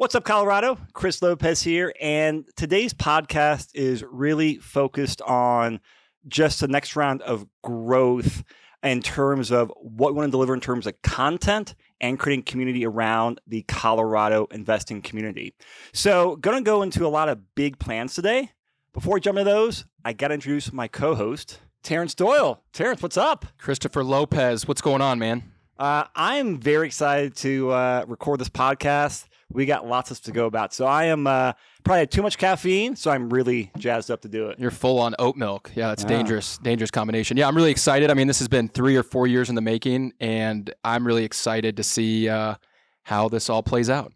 What's up, Colorado? Chris Lopez here, and today's podcast is really focused on just the next round of growth in terms of what we want to deliver in terms of content and creating community around the Colorado investing community. So going to go into a lot of big plans today. Before we jump into those, I got to introduce my co-host, Terrance Doyle. Terrance, what's up? Christopher Lopez, what's going on, man? I'm very excited to record this podcast. We got lots of stuff to go about. So I am probably had too much caffeine, so I'm really jazzed up to do it. You're full on oat milk. Yeah, it's dangerous combination. Yeah, I'm really excited. I mean, this has been 3 or 4 years in the making, and I'm really excited to see how this all plays out.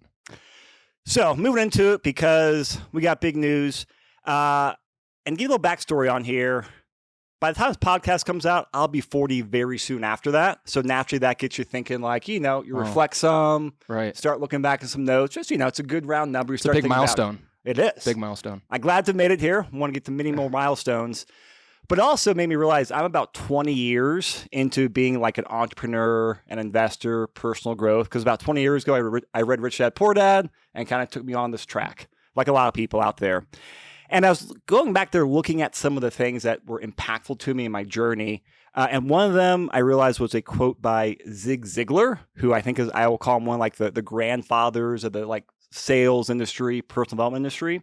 So moving into it, because we got big news. And give a little backstory on here. By the time this podcast comes out, I'll be 40 very soon after that. So naturally, that gets you thinking like, you reflect some, right? Start looking back at some notes. Just, it's a good round number. It's a big milestone. It is. Big milestone. I'm glad to have made it here. I want to get to many more milestones. But it also made me realize I'm about 20 years into being like an entrepreneur, an investor, personal growth. Because about 20 years ago, I read Rich Dad, Poor Dad and kind of took me on this track, like a lot of people out there. And I was going back there looking at some of the things that were impactful to me in my journey. And one of them I realized was a quote by Zig Ziglar, who I think I will call him one of like the grandfathers of the like sales industry, personal development industry.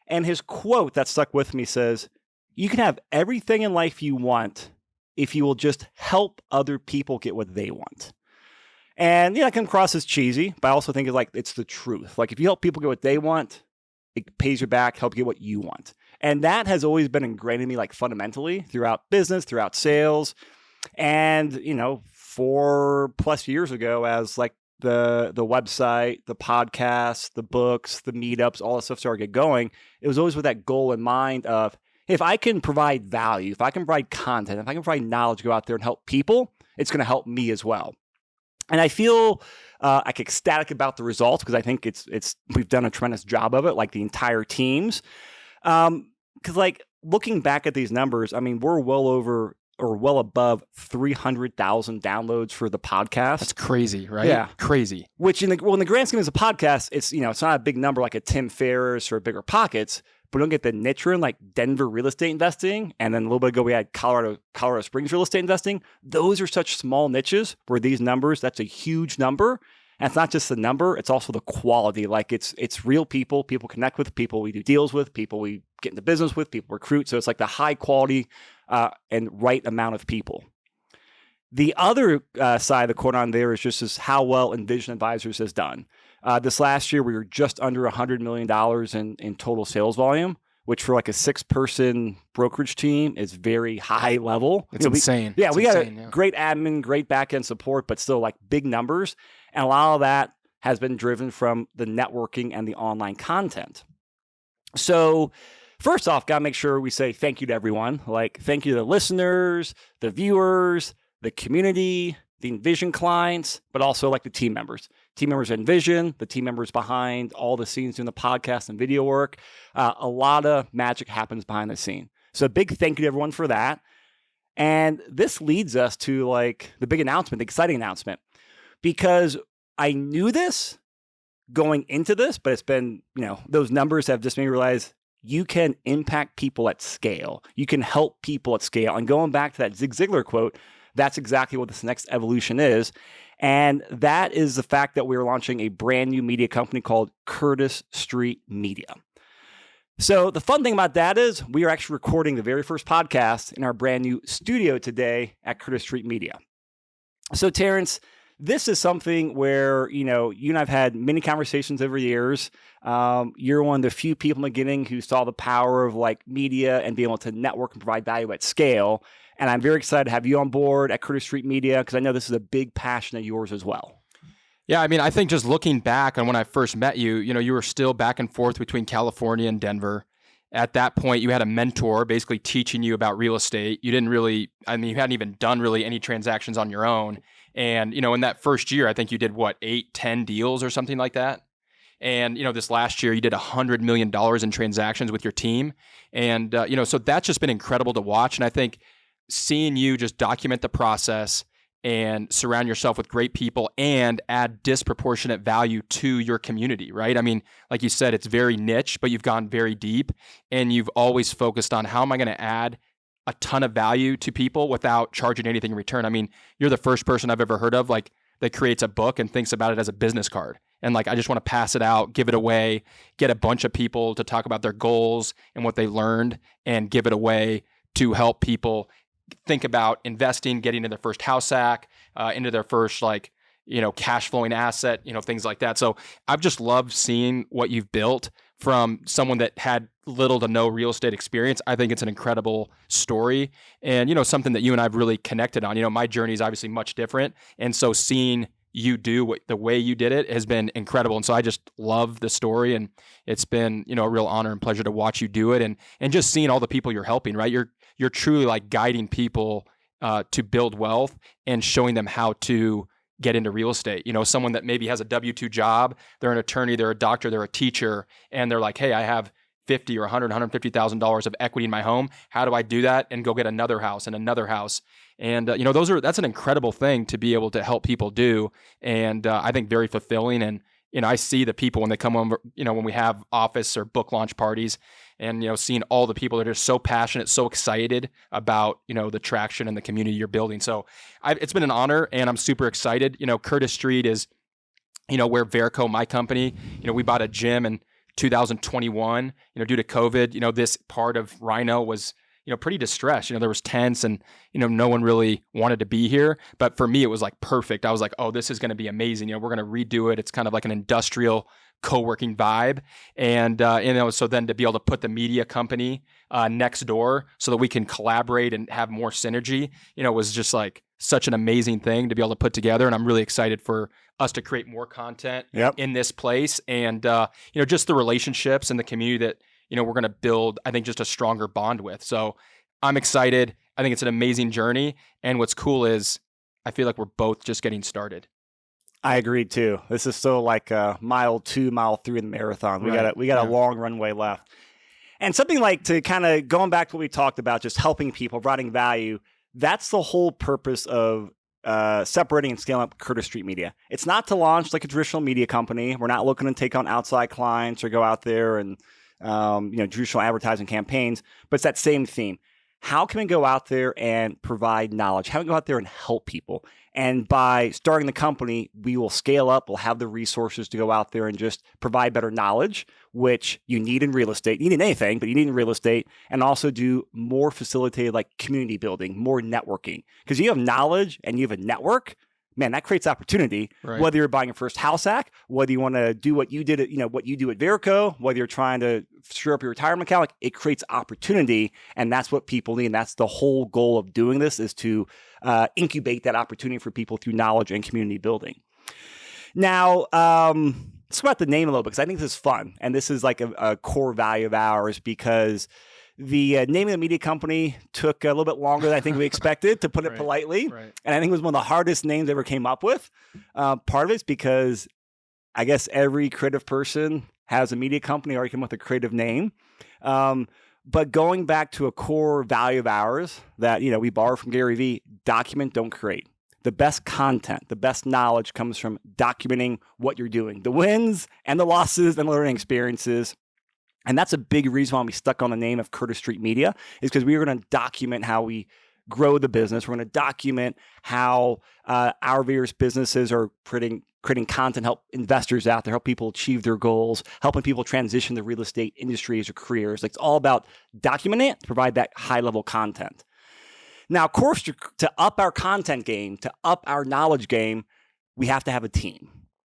And his quote that stuck with me says, "You can have everything in life you want if you will just help other people get what they want." And that can come across as cheesy, but I also think it's the truth. Like if you help people get what they want, it pays you back, help you get what you want. And that has always been ingrained in me like fundamentally throughout business, throughout sales. And, 4+ years ago as like the website, the podcast, the books, the meetups, all that stuff started to get going, it was always with that goal in mind of, hey, if I can provide value, if I can provide content, if I can provide knowledge, go out there and help people, it's going to help me as well. And I feel ecstatic about the results because I think we've done a tremendous job of it, like the entire teams. Because like looking back at these numbers, I mean, we're well over or well above 300,000 downloads for the podcast. That's crazy, right? Yeah, crazy. Which in the grand scheme of a podcast, it's it's not a big number like a Tim Ferriss or Bigger Pockets. But we don't get the niche in like Denver real estate investing. And then a little bit ago, we had Colorado Springs real estate investing. Those are such small niches where these numbers, that's a huge number. And it's not just the number, it's also the quality. Like it's real people connect with, people we do deals with, people we get into business with, people recruit. So it's like the high quality and right amount of people. The other side of the coin on there is just how well Envision Advisors has done. This last year, we were just under $100 million in total sales volume, which for like a 6-person brokerage team is very high level. It's insane. We got great admin, great back-end support, but still like big numbers. And a lot of that has been driven from the networking and the online content. So first off, got to make sure we say thank you to everyone. Like thank you to the listeners, the viewers, the community, the Envision clients, but also like the team members at Envision, the team members behind all the scenes doing the podcast and video work. A lot of magic happens behind the scene. So a big thank you to everyone for that. And this leads us to like the big announcement, the exciting announcement, because I knew this going into this, but it's been, those numbers have just made me realize you can impact people at scale. You can help people at scale. And going back to that Zig Ziglar quote, that's exactly what this next evolution is. And that is the fact that we're launching a brand new media company called Curtis Street Media. So the fun thing about that is we are actually recording the very first podcast in our brand new studio today at Curtis Street Media. So Terrance, this is something where, you and I have had many conversations over the years. You're one of the few people in the beginning who saw the power of like media and being able to network and provide value at scale. And I'm very excited to have you on board at Curtis Street Media because I know this is a big passion of yours as well. Yeah, I mean, I think just looking back on when I first met you, you were still back and forth between California and Denver. At that point, you had a mentor basically teaching you about real estate. You you hadn't even done really any transactions on your own. And, in that first year, I think you did 8, 10 deals or something like that. And, this last year you did $100 million in transactions with your team. And, so that's just been incredible to watch. And I think seeing you just document the process and surround yourself with great people and add disproportionate value to your community, right? I mean, like you said, it's very niche, but you've gone very deep and you've always focused on how am I going to add a ton of value to people without charging anything in return. I mean, you're the first person I've ever heard of like that creates a book and thinks about it as a business card. And like, I just want to pass it out, give it away, get a bunch of people to talk about their goals and what they learned and give it away to help people think about investing, getting into their first house hack, into their first cash flowing asset, things like that. So I've just loved seeing what you've built from someone that had little to no real estate experience. I think it's an incredible story and, something that you and I've really connected on. My journey is obviously much different. And so seeing you do the way you did it has been incredible. And so I just love the story and it's been, a real honor and pleasure to watch you do it and just seeing all the people you're helping, right? You're truly like guiding people to build wealth and showing them how to get into real estate. Someone that maybe has a W-2 job, they're an attorney, they're a doctor, they're a teacher, and they're like, hey, I have $50 or $100, $150,000 of equity in my home. How do I do that and go get another house and another house? And that's an incredible thing to be able to help people do, and I think very fulfilling. And I see the people when they come over, when we have office or book launch parties, and seeing all the people that are so passionate, so excited about the traction and the community you're building. So it's been an honor, and I'm super excited. Curtis Street is where VareCo, my company, we bought a gym in 2021. Due to COVID, this part of Rhino was pretty distressed. There was tents and, no one really wanted to be here. But for me, it was like perfect. I was like, oh, this is going to be amazing. We're going to redo it. It's kind of like an industrial co-working vibe. And, so then to be able to put the media company next door so that we can collaborate and have more synergy, was just like such an amazing thing to be able to put together. And I'm really excited for us to create more content in this place. And, just the relationships and the community that, we're going to build, I think, just a stronger bond with. So I'm excited. I think it's an amazing journey. And what's cool is I feel like we're both just getting started. I agree too. This is still like mile 2, mile 3 in the marathon. We got a long runway left. And something like to kind of going back to what we talked about, just helping people, providing value. That's the whole purpose of separating and scaling up Curtis Street Media. It's not to launch like a traditional media company. We're not looking to take on outside clients or go out there and traditional advertising campaigns, but it's that same theme. How can we go out there and provide knowledge? How can we go out there and help people? And by starting the company, we will scale up. We'll have the resources to go out there and just provide better knowledge, which you need in real estate. You need in anything, but you need in real estate, and also do more facilitated like community building, more networking. Because you have knowledge and you have a network, man, that creates opportunity. Right. Whether you're buying your first house hack, whether you want to do what you did at, what you do at VareCo, whether you're trying to shore up your retirement account, it creates opportunity, and that's what people need. And that's the whole goal of doing this, is to incubate that opportunity for people through knowledge and community building. Now, let's about the name a little bit, because I think this is fun, and this is like a core value of ours, because the naming the media company took a little bit longer than I think we expected, to put it politely. Right. And I think it was one of the hardest names I ever came up with. Part of it's because I guess every creative person has a media company or you come up with a creative name. But going back to a core value of ours that, we borrow from Gary Vee, document, don't create. The best content, the best knowledge comes from documenting what you're doing, the wins and the losses and learning experiences. And that's a big reason why we stuck on the name of Curtis Street Media, is because we were going to document how we grow the business. We're going to document how our various businesses are creating content, help investors out there, help people achieve their goals, helping people transition the real estate industry as a careers. Like, it's all about documenting it to provide that high-level content. Now, of course, to up our content game, to up our knowledge game, we have to have a team.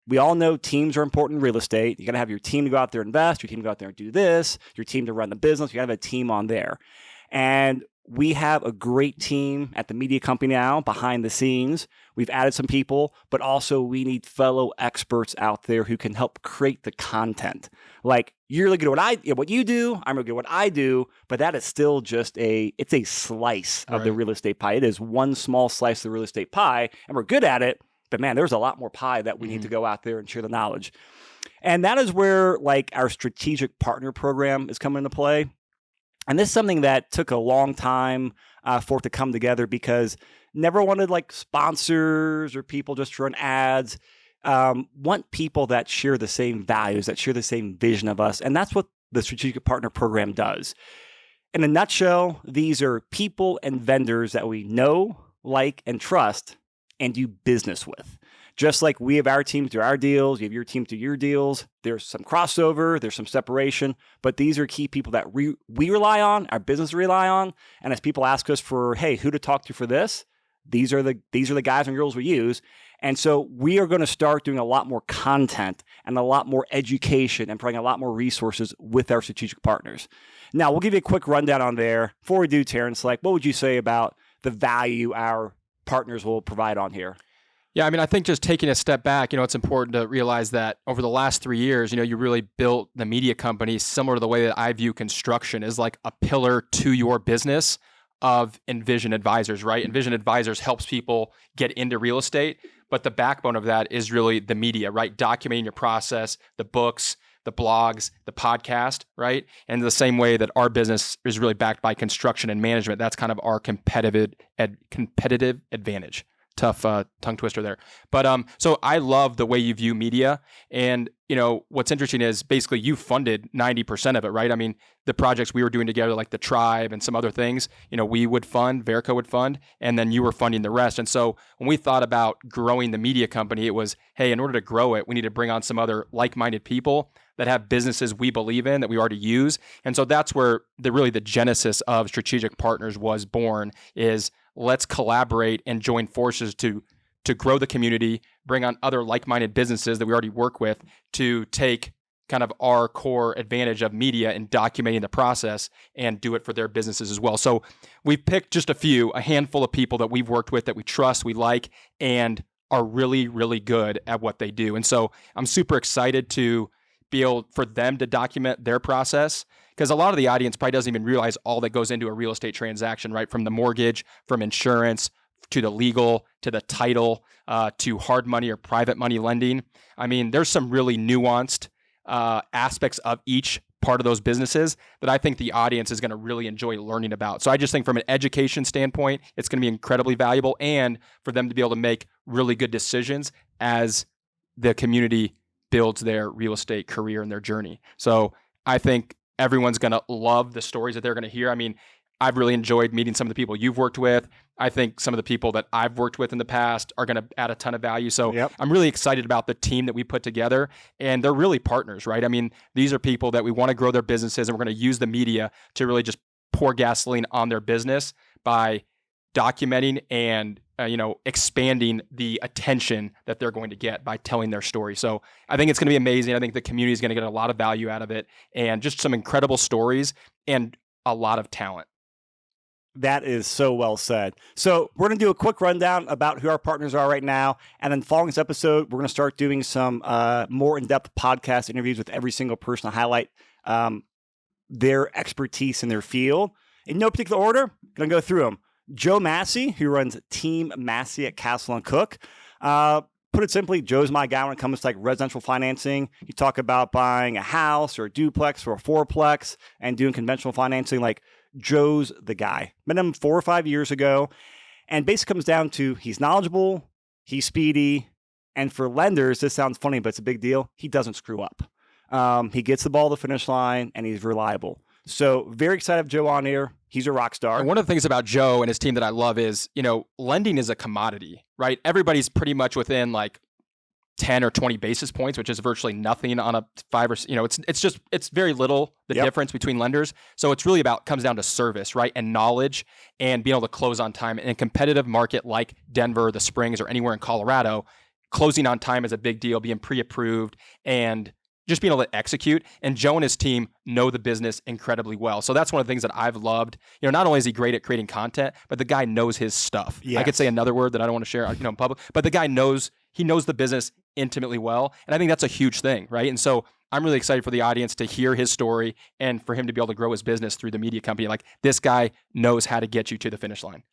We all know teams are important in real estate. You got to have your team to go out there and invest, your team to go out there and do this, your team to run the business. You got to have a team on there. And we have a great team at the media company now behind the scenes. We've added some people, but also we need fellow experts out there who can help create the content. Like, you're really good at what you do, I'm really good at what I do, but that is still just it's a slice of the real estate pie. It is one small slice of the real estate pie, and we're good at it. But man, there's a lot more pie that we need to go out there and share the knowledge. And that is where like our strategic partner program is coming into play. And this is something that took a long time for it to come together, because never wanted like sponsors or people just to run ads. Want people that share the same values, that share the same vision of us. And that's what the Strategic Partner Program does. In a nutshell, these are people and vendors that we know, like, and trust and do business with. Just like we have our teams do our deals, you have your team do your deals. There's some crossover, there's some separation, but these are key people that we rely on, our business rely on. And as people ask us for, hey, who to talk to for this, these are the guys and girls we use. And so we are going to start doing a lot more content and a lot more education and providing a lot more resources with our strategic partners. Now, we'll give you a quick rundown on there. Before we do, Terrance, like, what would you say about the value our partners will provide on here? Yeah, I mean, I think just taking a step back, it's important to realize that over the last 3 years, you really built the media company similar to the way that I view construction is like a pillar to your business of Envision Advisors, right? Envision Advisors helps people get into real estate, but the backbone of that is really the media, right? Documenting your process, the books, the blogs, the podcast, right? And the same way that our business is really backed by construction and management, that's kind of our competitive advantage. Tough tongue twister there. But so I love the way you view media. And, what's interesting is basically you funded 90% of it, right? I mean, the projects we were doing together, like the Tribe and some other things, we would fund, VareCo would fund, and then you were funding the rest. And so when we thought about growing the media company, it was, hey, in order to grow it, we need to bring on some other like-minded people that have businesses we believe in that we already use. And so that's where the genesis of Strategic Partners was born is let's collaborate and join forces to grow the community, bring on other like-minded businesses that we already work with to take kind of our core advantage of media and documenting the process and do it for their businesses as well. So we've picked just a handful of people that we've worked with that we trust, we like, and are really, really good at what they do. And so I'm super excited to be able for them to document their process, because a lot of the audience probably doesn't even realize all that goes into a real estate transaction, right? From the mortgage, from insurance, to the legal, to the title, to hard money or private money lending. I mean, there's some really nuanced aspects of each part of those businesses that I think the audience is going to really enjoy learning about. So I just think from an education standpoint, it's going to be incredibly valuable, and for them to be able to make really good decisions as the community builds their real estate career and their journey. So I think everyone's going to love the stories that they're going to hear. I mean, I've really enjoyed meeting some of the people you've worked with. I think some of the people that I've worked with in the past are going to add a ton of value. So I'm really excited about the team that we put together, and they're really partners, right? I mean, these are people that we want to grow their businesses, and we're going to use the media to really just pour gasoline on their business by documenting and expanding the attention that they're going to get by telling their story. So I think it's going to be amazing. I think the community is going to get a lot of value out of it, and just some incredible stories and a lot of talent. That is so well said. So we're going to do a quick rundown about who our partners are right now. And then following this episode, we're going to start doing some more in-depth podcast interviews with every single person to highlight their expertise in their field. In no particular order, I'm going to go through them. Joe Massey, who runs Team Massey at Castle and Cooke. Put it simply, Joe's my guy when it comes to like residential financing. You talk about buying a house or a duplex or a fourplex and doing conventional financing, like Joe's the guy. Met him 4 or 5 years ago, and basically comes down to he's knowledgeable, he's speedy, and for lenders, this sounds funny, but it's a big deal. He doesn't screw up. He gets the ball to the finish line, and he's reliable. So very excited to have Joe on here. He's a rock star. And one of the things about Joe and his team that I love is, lending is a commodity, right? Everybody's pretty much within like 10 or 20 basis points, which is virtually nothing on a 5 or, it's very little, the difference between lenders. So it's really comes down to service, right? And knowledge and being able to close on time. In a competitive market like Denver, the Springs, or anywhere in Colorado, closing on time is a big deal, being pre-approved and just being able to execute. And Joe and his team know the business incredibly well. So that's one of the things that I've loved. Not only is he great at creating content, but the guy knows his stuff. Yes. I could say another word that I don't want to share in public, but the guy knows the business intimately well. And I think that's a huge thing, right? And so I'm really excited for the audience to hear his story and for him to be able to grow his business through the media company. Like, this guy knows how to get you to the finish line.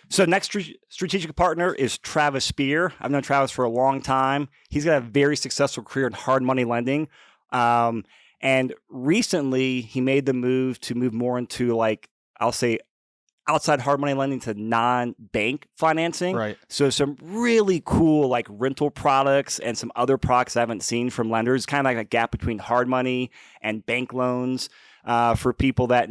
So next strategic partner is Travis Sperr. I've known Travis for a long time. He's got a very successful career in hard money lending. And recently he made the move to move more into, like, I'll say, outside hard money lending to non-bank financing. Right. So some really cool like rental products and some other products I haven't seen from lenders, kind of like a gap between hard money and bank loans for people that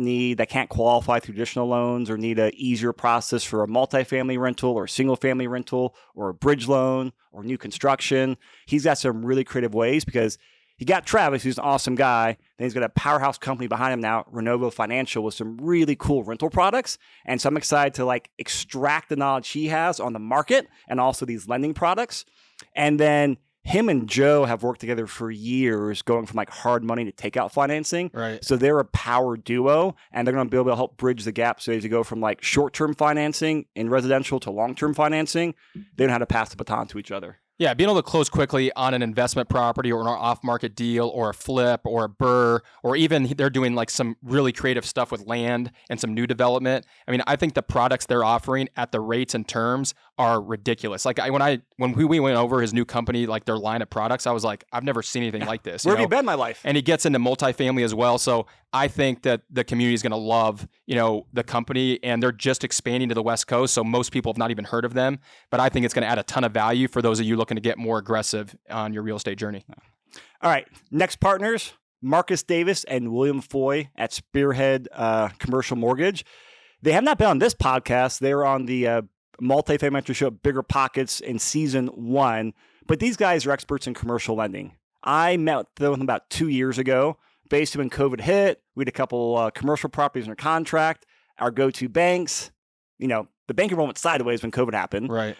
can't qualify through traditional loans or need an easier process for a multifamily rental or single family rental or a bridge loan or new construction. He's got some really creative ways because he got Travis, who's an awesome guy. Then he's got a powerhouse company behind him now, Renovo Financial, with some really cool rental products. And so I'm excited to like extract the knowledge he has on the market and also these lending products. And then him and Joe have worked together for years, going from like hard money to takeout financing. Right. So they're a power duo, and they're going to be able to help bridge the gap. So as you go from like short-term financing in residential to long-term financing, they know how to pass the baton to each other. Yeah, being able to close quickly on an investment property or an off-market deal or a flip or a BRRRR, or even they're doing like some really creative stuff with land and some new development. I mean, I think the products they're offering at the rates and terms are ridiculous. Like when we went over his new company, like their line of products, I was like, I've never seen anything like this. Where have you been in my life? And he gets into multifamily as well. So I think that the community is going to love, the company, and they're just expanding to the West Coast. So most people have not even heard of them, but I think it's going to add a ton of value for those of you looking to get more aggressive on your real estate journey. All right. Next partners, Marcus Davis and William Foy at Spearhead Commercial Mortgage. They have not been on this podcast. They were on the multifamily mentor show, Bigger Pockets, in season 1. But these guys are experts in commercial lending. I met with them about 2 years ago. Basically, when COVID hit, we had a couple commercial properties under contract. Our go-to banks, the bank enrollment went sideways when COVID happened. Right.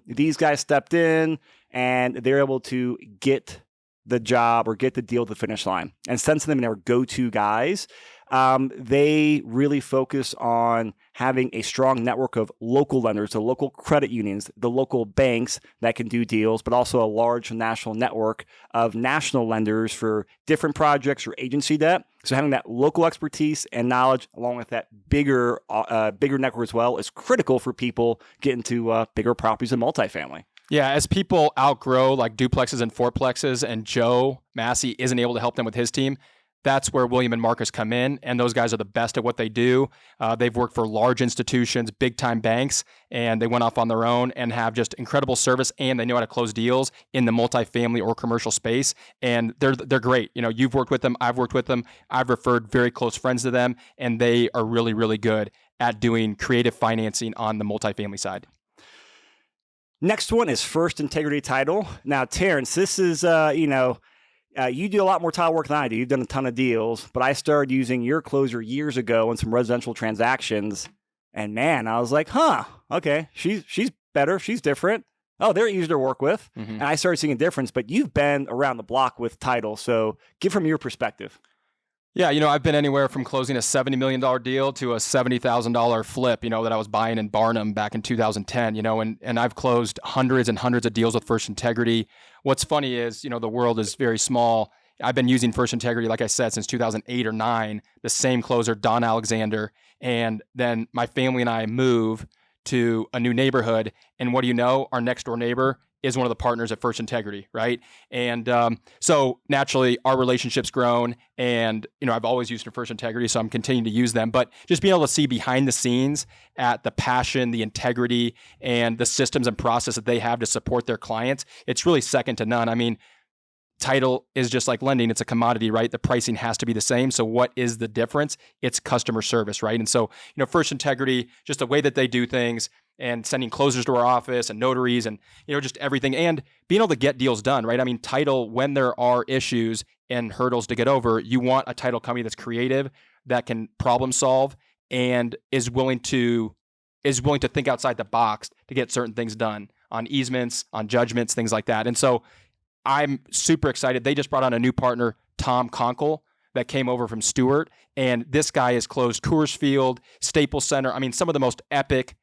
These guys stepped in, and they're able to get the job or get the deal to the finish line. And since then, they're go-to guys. They really focus on having a strong network of local lenders, the local credit unions, the local banks that can do deals, but also a large national network of national lenders for different projects or agency debt. So having that local expertise and knowledge along with that bigger network as well is critical for people getting to bigger properties and multifamily. Yeah, as people outgrow like duplexes and fourplexes and Joe Massey isn't able to help them with his team, that's where William and Marcus come in, and those guys are the best at what they do. They've worked for large institutions, big-time banks, and they went off on their own and have just incredible service, and they know how to close deals in the multifamily or commercial space, and they're great. You've worked with them, I've worked with them, I've referred very close friends to them, and they are really, really good at doing creative financing on the multifamily side. Next one is First Integrity Title. Now, Terrance, this is, you do a lot more title work than I do. You've done a ton of deals, but I started using your closer years ago in some residential transactions. And man, I was like, okay, she's better. She's different. Oh, they're easier to work with. Mm-hmm. And I started seeing a difference, but you've been around the block with title. So give from your perspective. Yeah, I've been anywhere from closing a $70 million deal to a $70,000 flip, that I was buying in Barnum back in 2010, and I've closed hundreds and hundreds of deals with First Integrity. What's funny is, the world is very small. I've been using First Integrity, like I said, since 2008 or 9, the same closer, Don Alexander. And then my family and I move to a new neighborhood. And what do you know? Our next door neighbor is one of the partners at First Integrity, right? And so naturally, our relationship's grown, and I've always used First Integrity, so I'm continuing to use them. But just being able to see behind the scenes at the passion, the integrity, and the systems and process that they have to support their clients, it's really second to none. I mean, title is just like lending. It's a commodity, right? The pricing has to be the same. So what is the difference? It's customer service, right? And so, First Integrity, just the way that they do things, and sending closers to our office and notaries and, just everything, and being able to get deals done, right? I mean, title, when there are issues and hurdles to get over, you want a title company that's creative, that can problem solve, and is willing to think outside the box to get certain things done on easements, on judgments, things like that. And so I'm super excited. They just brought on a new partner, Tom Conkle, that came over from Stewart, and this guy has closed Coors Field, Staples Center. I mean, some of the most epic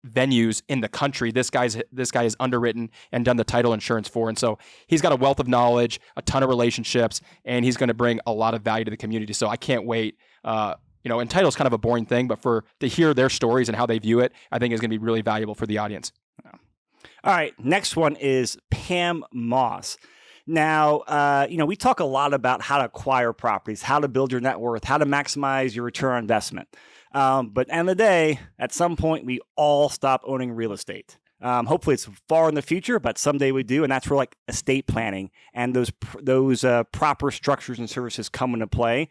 venues in the country. This guy is underwritten and done the title insurance for. And so he's got a wealth of knowledge, a ton of relationships, and he's going to bring a lot of value to the community. So I can't wait. And title is kind of a boring thing, but to hear their stories and how they view it, I think is going to be really valuable for the audience. All right. Next one is Pam Maass. Now, we talk a lot about how to acquire properties, how to build your net worth, how to maximize your return on investment. But at the end of the day, at some point, we all stop owning real estate. Hopefully it's far in the future, but someday we do. And that's where like estate planning and those proper structures and services come into play.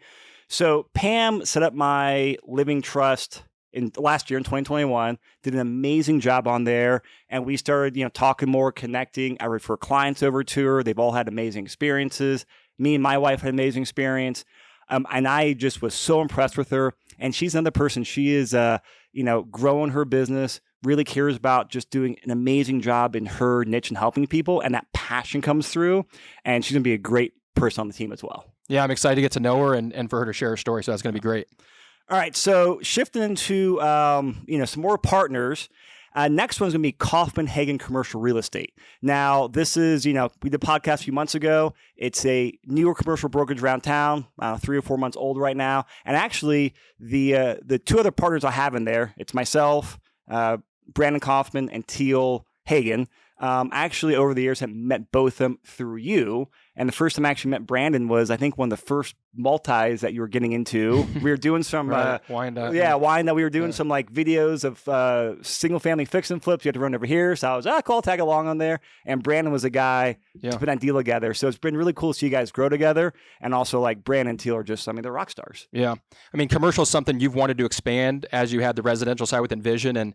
So Pam set up my living trust last year in 2021, did an amazing job on there. And we started, talking more, connecting. I refer clients over to her. They've all had amazing experiences. Me and my wife had an amazing experience. And I just was so impressed with her. And she's another person. She is, growing her business, really cares about just doing an amazing job in her niche and helping people. And that passion comes through. And she's going to be a great person on the team as well. Yeah, I'm excited to get to know her and for her to share her story. So that's going to be great. All right, so shifting into some more partners. Next one's going to be Kaufman Hagan Commercial Real Estate. Now, this is, we did a podcast a few months ago. It's a newer commercial brokerage around town, 3 or 4 months old right now. And actually, the two other partners I have in there, it's myself, Brandon Kaufman, and Teal Hagan. Actually, over the years, have met both of them through you. And the first time I actually met Brandon was, I think, one of the first multis that you were getting into. We were doing some wind up. Yeah, wind up. We were doing some like videos of single family fix and flips. You had to run over here. So I was, cool, tag along on there. And Brandon was a guy to put that deal together. So it's been really cool to see you guys grow together. And also like Brandon and Teal are just, they're rock stars. Yeah. Commercial is something you've wanted to expand as you had the residential side with Envision. And,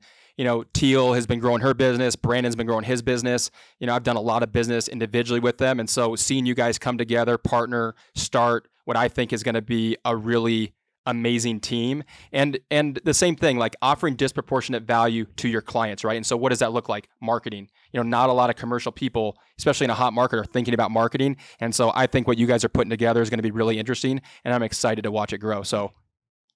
Teal has been growing her business. Brandon's been growing his business. I've done a lot of business individually with them. And so seeing you guys come together, partner, start what I think is going to be a really amazing team. And the same thing, like offering disproportionate value to your clients, right? And so what does that look like? Marketing. Not a lot of commercial people, especially in a hot market, are thinking about marketing. And so I think what you guys are putting together is going to be really interesting, and I'm excited to watch it grow. So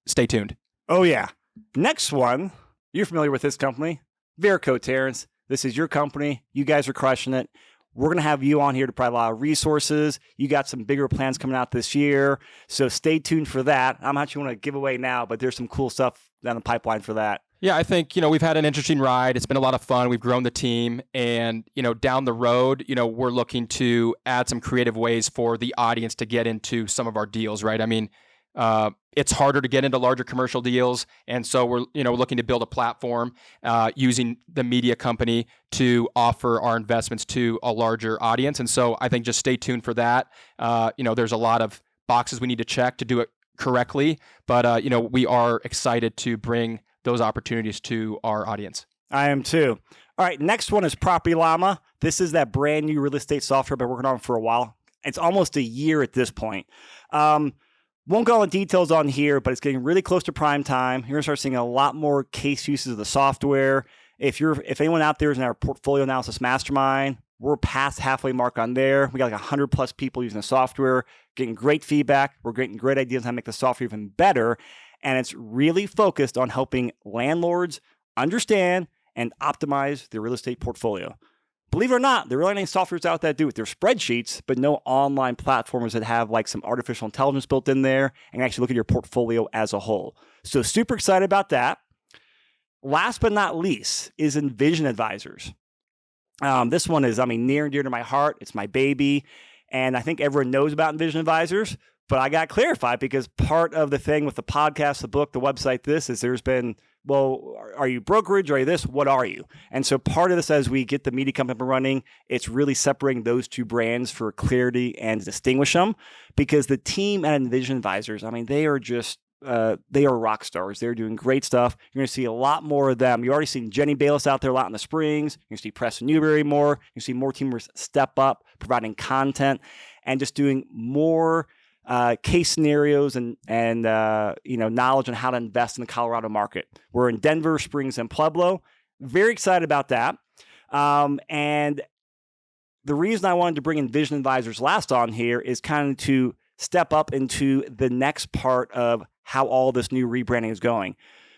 stay tuned. Oh, yeah. Next one, you're familiar with this company, VareCo, Terrance. This is your company. You guys are crushing it. We're going to have you on here to provide a lot of resources. You got some bigger plans coming out this year. So stay tuned for that. I'm not sure want to give away now, but there's some cool stuff down the pipeline for that. Yeah, I think, we've had an interesting ride. It's been a lot of fun. We've grown the team, and, down the road, we're looking to add some creative ways for the audience to get into some of our deals, right? It's harder to get into larger commercial deals. And so we're, looking to build a platform using the media company to offer our investments to a larger audience. And so I think just stay tuned for that. There's a lot of boxes we need to check to do it correctly, but, we are excited to bring those opportunities to our audience. I am too. All right. Next one is Property Llama. This is that brand new real estate software I've been working on for a while. It's almost a year at this point. Won't go into details on here, but it's getting really close to prime time. You're going to start seeing a lot more case uses of the software. If anyone out there is in our portfolio analysis mastermind, we're past halfway mark on there. We got like 100 plus people using the software, getting great feedback. We're getting great ideas on how to make the software even better. And it's really focused on helping landlords understand and optimize their real estate portfolio. Believe it or not, there really ain't softwares out there that do it. There's spreadsheets, but no online platforms that have like some artificial intelligence built in there and actually look at your portfolio as a whole. So super excited about that. Last but not least is Envision Advisors. This one is, near and dear to my heart. It's my baby. And I think everyone knows about Envision Advisors, but I got clarified because part of the thing with the podcast, the book, the website, there's been, well, are you brokerage? Are you this? What are you? And so part of this, as we get the media company up and running, it's really separating those two brands for clarity and to distinguish them, because the team at Envision Advisors, they are just, they are rock stars. They're doing great stuff. You're going to see a lot more of them. You've already seen Jenny Bayless out there a lot in the Springs. You're going to see Preston Newberry more. You're going to see more team members step up, providing content and just doing more case scenarios and knowledge on how to invest in the Colorado market. We're in Denver, Springs, and Pueblo. Very excited about that. And the reason I wanted to bring Envision Advisors last on here is kind of to step up into the next part of how all this new rebranding is going.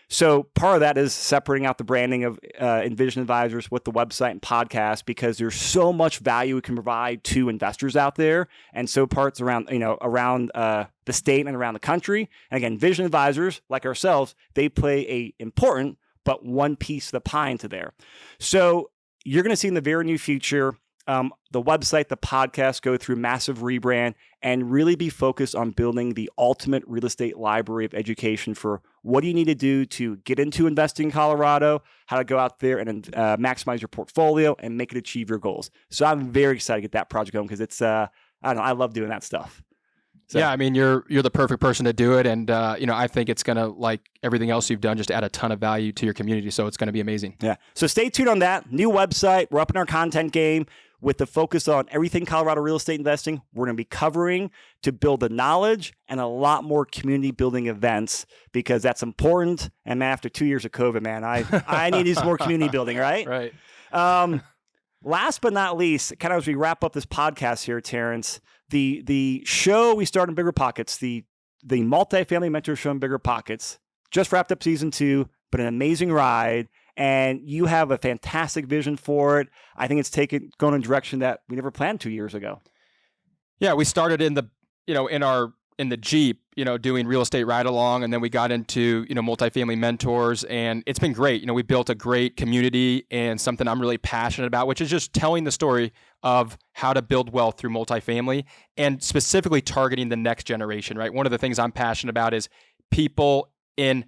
So part of that is separating out the branding of Envision Advisors with the website and podcast, because there's so much value we can provide to investors out there. And so parts around, around the state and around the country. And again, Envision Advisors, like ourselves, they play a important but one piece of the pie into there. So you're going to see in the very near future the website, the podcast go through massive rebrand and really be focused on building the ultimate real estate library of education for what do you need to do to get into investing in Colorado, how to go out there and maximize your portfolio and make it achieve your goals. So I'm very excited to get that project going because it's, I don't know, I love doing that stuff. So. Yeah, I mean, you're the perfect person to do it. And, I think it's going to, like everything else you've done, just add a ton of value to your community. So it's going to be amazing. Yeah. So stay tuned on that. New website. We're upping our content game with the focus on everything Colorado real estate investing. We're going to be covering to build the knowledge and a lot more community building events because that's important. And man, after 2 years of COVID, man, I need some more community building, right? Right. Last but not least, kind of as we wrap up this podcast here, Terrance, the show we started in Bigger Pockets, the multifamily mentor show in Bigger Pockets, just wrapped up season 2, but an amazing ride. And you have a fantastic vision for it. I think it's going in a direction that we never planned 2 years ago. Yeah, we started in the Jeep, doing real estate ride along, and then we got into, multifamily mentors, and it's been great. We built a great community and something I'm really passionate about, which is just telling the story of how to build wealth through multifamily and specifically targeting the next generation, right? One of the things I'm passionate about is people in,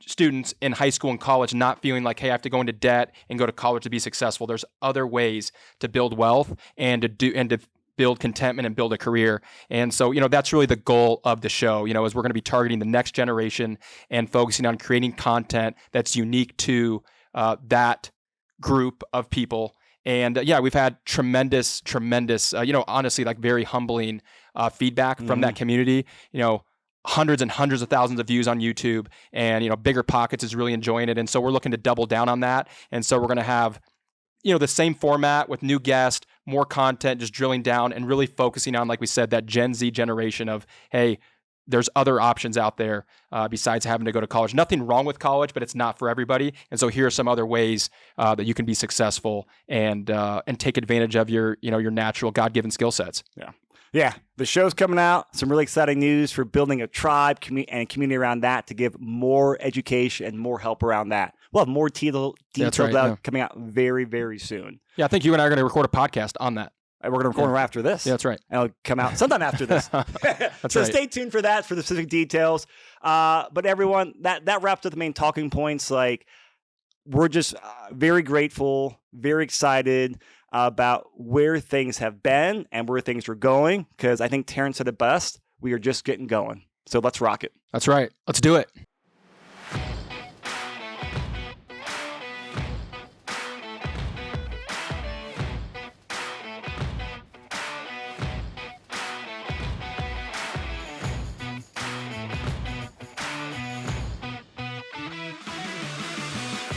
students in high school and college not feeling like, hey, I have to go into debt and go to college to be successful. There's other ways to build wealth and to build contentment and build a career. And so, that's really the goal of the show, is we're going to be targeting the next generation and focusing on creating content that's unique to that group of people. And we've had tremendous, honestly, like very humbling feedback from that community, hundreds and hundreds of thousands of views on YouTube, and, Bigger Pockets is really enjoying it. And so we're looking to double down on that. And so we're going to have, the same format with new guests, more content, just drilling down and really focusing on, like we said, that Gen Z generation of, hey, there's other options out there besides having to go to college. Nothing wrong with college, but it's not for everybody. And so here are some other ways that you can be successful and take advantage of your natural God-given skill sets. Yeah, the show's coming out. Some really exciting news for building a tribe and community around that to give more education and more help around that. We'll have more details coming out very, very soon. Yeah, I think you and I are going to record a podcast on that. We're going to record right after this. Yeah, that's right. And it'll come out sometime after this. So stay tuned for that, for the specific details. But everyone, that wraps up the main talking points. Like, we're just very grateful, very excited about where things have been and where things are going, because I think Terrance said it best. We are just getting going. So let's rock it. That's right. Let's do it.